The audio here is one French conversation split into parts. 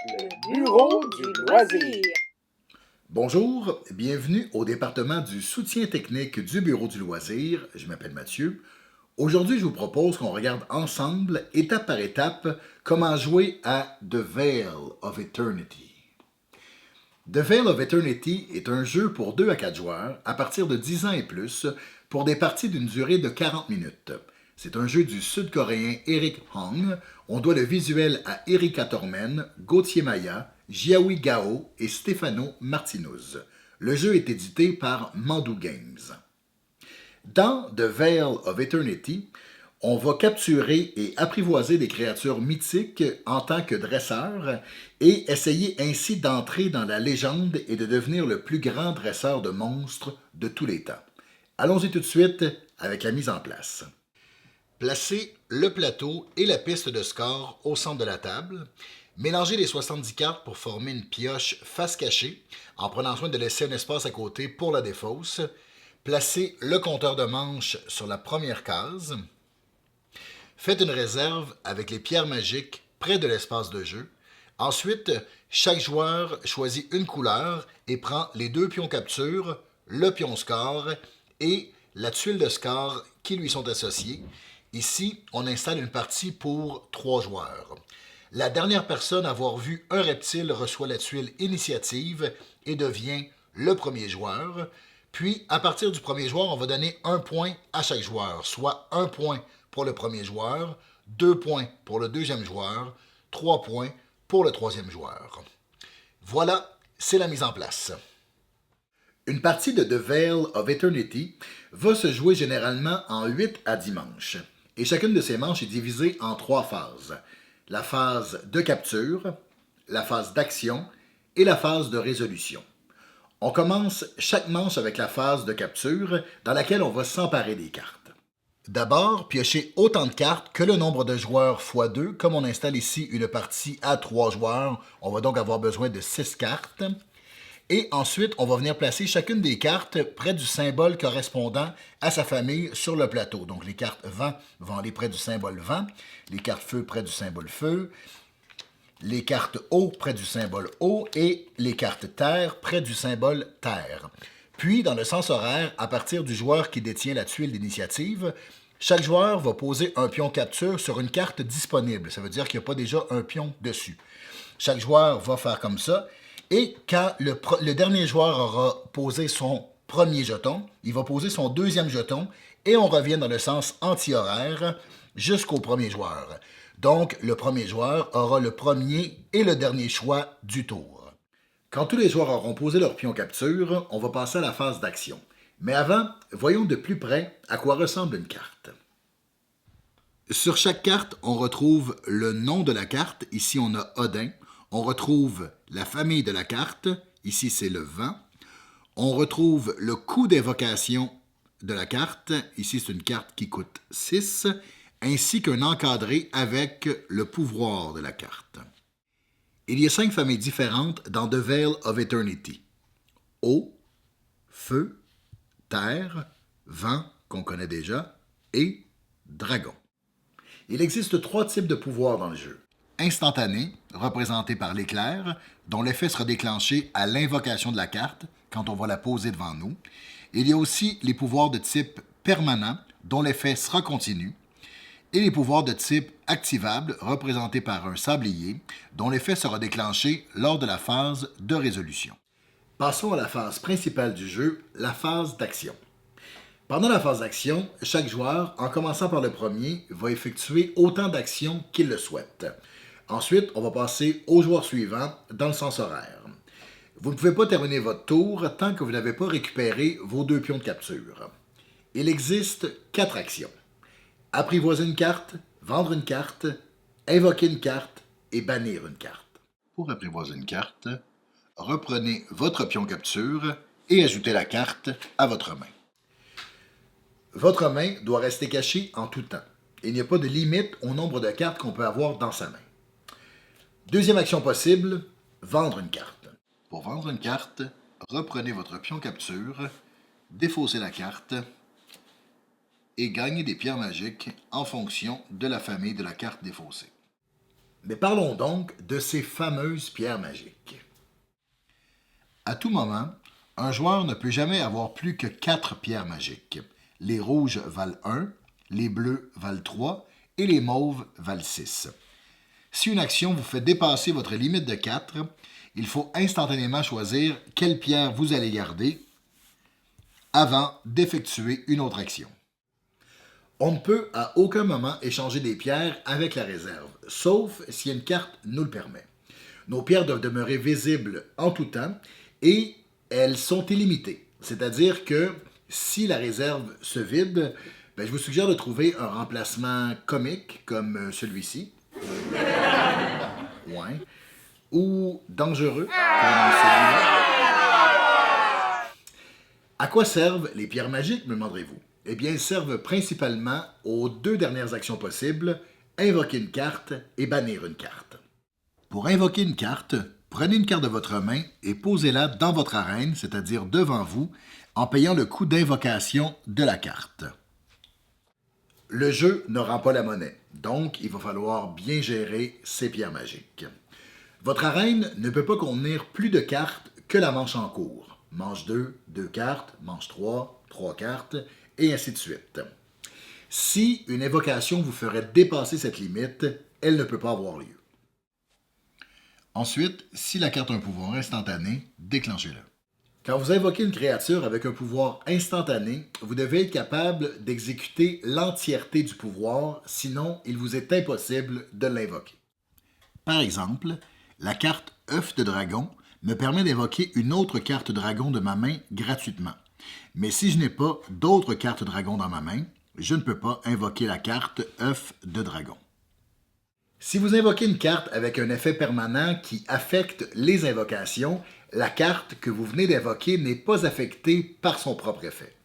Le bureau du loisir. Bonjour, bienvenue au département du soutien technique du Bureau du loisir. Je m'appelle Mathieu. Aujourd'hui, je vous propose qu'on regarde ensemble, étape par étape, comment jouer à The Veil of Eternity. The Veil of Eternity est un jeu pour 2 à 4 joueurs à partir de 10 ans et plus pour des parties d'une durée de 40 minutes. C'est un jeu du sud-coréen Eric Hong. On doit le visuel à Erika Tormen, Gauthier Maya, Jiaoui Gao et Stefano Martinuz. Le jeu est édité par Mandu Games. Dans The Veil of Eternity, on va capturer et apprivoiser des créatures mythiques en tant que dresseur et essayer ainsi d'entrer dans la légende et de devenir le plus grand dresseur de monstres de tous les temps. Allons-y tout de suite avec la mise en place. Placez le plateau et la piste de score au centre de la table. Mélangez les 70 cartes pour former une pioche face cachée en prenant soin de laisser un espace à côté pour la défausse. Placez le compteur de manche sur la première case. Faites une réserve avec les pierres magiques près de l'espace de jeu. Ensuite, chaque joueur choisit une couleur et prend les 2 pions capture, le pion score et la tuile de score qui lui sont associées. Ici, on installe une partie pour 3 joueurs. La dernière personne à avoir vu un reptile reçoit la tuile initiative et devient le premier joueur. Puis, à partir du premier joueur, on va donner 1 point à chaque joueur, soit 1 point pour le premier joueur, 2 points pour le deuxième joueur, 3 points pour le troisième joueur. Voilà, c'est la mise en place. Une partie de The Veil of Eternity va se jouer généralement en 8 à 10 manches. Et chacune de ces manches est divisée en 3 phases. La phase de capture, la phase d'action et la phase de résolution. On commence chaque manche avec la phase de capture dans laquelle on va s'emparer des cartes. D'abord, piochez autant de cartes que le nombre de joueurs x 2. Comme on installe ici une partie à 3 joueurs, on va donc avoir besoin de 6 cartes. Et ensuite, on va venir placer chacune des cartes près du symbole correspondant à sa famille sur le plateau. Donc les cartes vent vont aller près du symbole vent, les cartes feu près du symbole feu, les cartes eau près du symbole eau et les cartes terre près du symbole terre. Puis, dans le sens horaire, à partir du joueur qui détient la tuile d'initiative, chaque joueur va poser un pion capture sur une carte disponible. Ça veut dire qu'il n'y a pas déjà un pion dessus. Chaque joueur va faire comme ça. Et quand le dernier joueur aura posé son premier jeton, il va poser son deuxième jeton et on revient dans le sens anti-horaire jusqu'au premier joueur. Donc, le premier joueur aura le premier et le dernier choix du tour. Quand tous les joueurs auront posé leur pion capture, on va passer à la phase d'action. Mais avant, voyons de plus près à quoi ressemble une carte. Sur chaque carte, on retrouve le nom de la carte. Ici, on a Odin. On retrouve la famille de la carte. Ici, c'est le vent. On retrouve le coût d'invocation de la carte. Ici, c'est une carte qui coûte 6, ainsi qu'un encadré avec le pouvoir de la carte. Il y a 5 familles différentes dans The Veil of Eternity. Eau, feu, terre, vent, qu'on connaît déjà, et dragon. Il existe 3 types de pouvoirs dans le jeu. Instantané, représenté par l'éclair, dont l'effet sera déclenché à l'invocation de la carte, quand on va la poser devant nous. Il y a aussi les pouvoirs de type permanent, dont l'effet sera continu. Et les pouvoirs de type activable, représentés par un sablier, dont l'effet sera déclenché lors de la phase de résolution. Passons à la phase principale du jeu, la phase d'action. Pendant la phase d'action, chaque joueur, en commençant par le premier, va effectuer autant d'actions qu'il le souhaite. Ensuite, on va passer au joueur suivant dans le sens horaire. Vous ne pouvez pas terminer votre tour tant que vous n'avez pas récupéré vos 2 pions de capture. Il existe 4 actions. Apprivoiser une carte, vendre une carte, invoquer une carte et bannir une carte. Pour apprivoiser une carte, reprenez votre pion capture et ajoutez la carte à votre main. Votre main doit rester cachée en tout temps. Il n'y a pas de limite au nombre de cartes qu'on peut avoir dans sa main. Deuxième action possible, vendre une carte. Pour vendre une carte, reprenez votre pion capture, défaussez la carte et gagnez des pierres magiques en fonction de la famille de la carte défaussée. Mais parlons donc de ces fameuses pierres magiques. À tout moment, un joueur ne peut jamais avoir plus que 4 pierres magiques. Les rouges valent 1, les bleus valent 3 et les mauves valent 6. Si une action vous fait dépasser votre limite de 4, il faut instantanément choisir quelle pierre vous allez garder avant d'effectuer une autre action. On ne peut à aucun moment échanger des pierres avec la réserve, sauf si une carte nous le permet. Nos pierres doivent demeurer visibles en tout temps et elles sont illimitées. C'est-à-dire que si la réserve se vide, je vous suggère de trouver un remplacement comique comme celui-ci. Ouais. Ou dangereux comme celui-là. À quoi servent les pierres magiques, me demanderez-vous? Eh bien, elles servent principalement aux 2 dernières actions possibles, invoquer une carte et bannir une carte. Pour invoquer une carte, prenez une carte de votre main et posez-la dans votre arène, c'est-à-dire devant vous, en payant le coût d'invocation de la carte. Le jeu ne rend pas la monnaie, donc il va falloir bien gérer ces pierres magiques. Votre arène ne peut pas contenir plus de cartes que la manche en cours. Manche 2, 2 cartes, manche 3, 3 cartes, et ainsi de suite. Si une évocation vous ferait dépasser cette limite, elle ne peut pas avoir lieu. Ensuite, si la carte a un pouvoir instantané, déclenchez-le. Quand vous invoquez une créature avec un pouvoir instantané, vous devez être capable d'exécuter l'entièreté du pouvoir, sinon il vous est impossible de l'invoquer. Par exemple, la carte œuf de dragon me permet d'invoquer une autre carte dragon de ma main gratuitement. Mais si je n'ai pas d'autres cartes dragon dans ma main, je ne peux pas invoquer la carte œuf de dragon. Si vous invoquez une carte avec un effet permanent qui affecte les invocations, la carte que vous venez d'invoquer n'est pas affectée par son propre effet.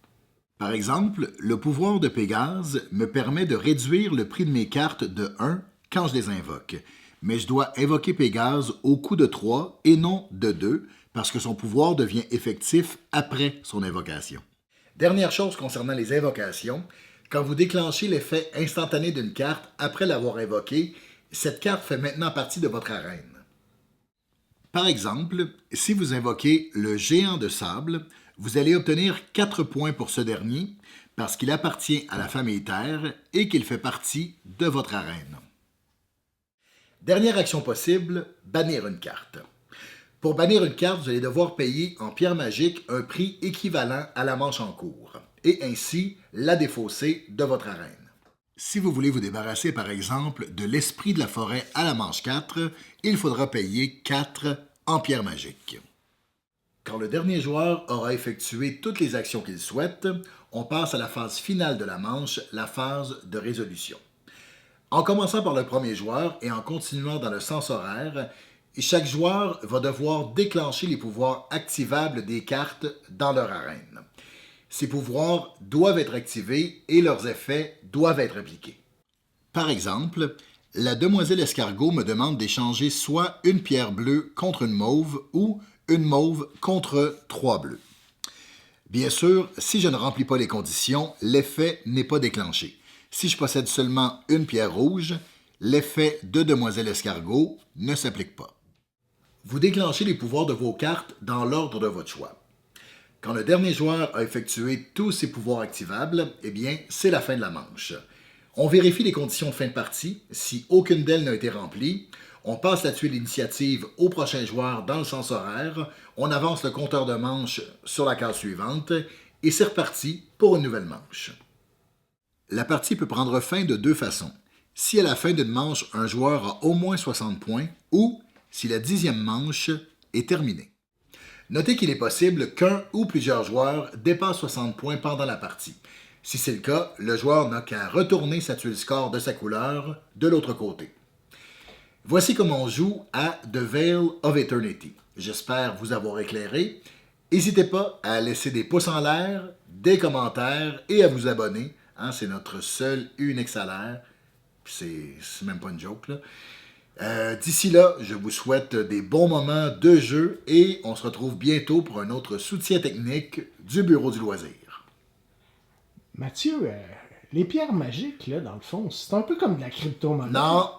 Par exemple, le pouvoir de Pégase me permet de réduire le prix de mes cartes de 1 quand je les invoque, mais je dois invoquer Pégase au coût de 3 et non de 2 parce que son pouvoir devient effectif après son invocation. Dernière chose concernant les invocations, quand vous déclenchez l'effet instantané d'une carte après l'avoir invoquée, cette carte fait maintenant partie de votre arène. Par exemple, si vous invoquez le géant de sable, vous allez obtenir 4 points pour ce dernier parce qu'il appartient à la famille Terre et qu'il fait partie de votre arène. Dernière action possible, bannir une carte. Pour bannir une carte, vous allez devoir payer en pierre magique un prix équivalent à la manche en cours et ainsi la défausser de votre arène. Si vous voulez vous débarrasser par exemple de l'esprit de la forêt à la manche 4, il faudra payer 4 en pierre magique. Quand le dernier joueur aura effectué toutes les actions qu'il souhaite, on passe à la phase finale de la manche, la phase de résolution. En commençant par le premier joueur et en continuant dans le sens horaire, chaque joueur va devoir déclencher les pouvoirs activables des cartes dans leur arène. Ces pouvoirs doivent être activés et leurs effets doivent être appliqués. Par exemple, la demoiselle escargot me demande d'échanger soit une pierre bleue contre une mauve ou une mauve contre 3 bleus. Bien sûr, si je ne remplis pas les conditions, l'effet n'est pas déclenché. Si je possède seulement une pierre rouge, l'effet de demoiselle escargot ne s'applique pas. Vous déclenchez les pouvoirs de vos cartes dans l'ordre de votre choix. Quand le dernier joueur a effectué tous ses pouvoirs activables, eh bien, c'est la fin de la manche. On vérifie les conditions de fin de partie. Si aucune d'elles n'a été remplie, on passe la tuile d'initiative au prochain joueur dans le sens horaire, on avance le compteur de manches sur la case suivante et c'est reparti pour une nouvelle manche. La partie peut prendre fin de 2 façons. Si à la fin d'une manche, un joueur a au moins 60 points ou si la 10e manche est terminée. Notez qu'il est possible qu'un ou plusieurs joueurs dépassent 60 points pendant la partie. Si c'est le cas, le joueur n'a qu'à retourner sa tuile score de sa couleur de l'autre côté. Voici comment on joue à The Veil of Eternity. J'espère vous avoir éclairé. N'hésitez pas à laisser des pouces en l'air, des commentaires et à vous abonner. C'est notre seul et unique salaire. C'est même pas une joke, là. D'ici là, je vous souhaite des bons moments de jeu et on se retrouve bientôt pour un autre soutien technique du Bureau du loisir. Mathieu, les pierres magiques, là, dans le fond, c'est un peu comme de la crypto-monnaie. Non,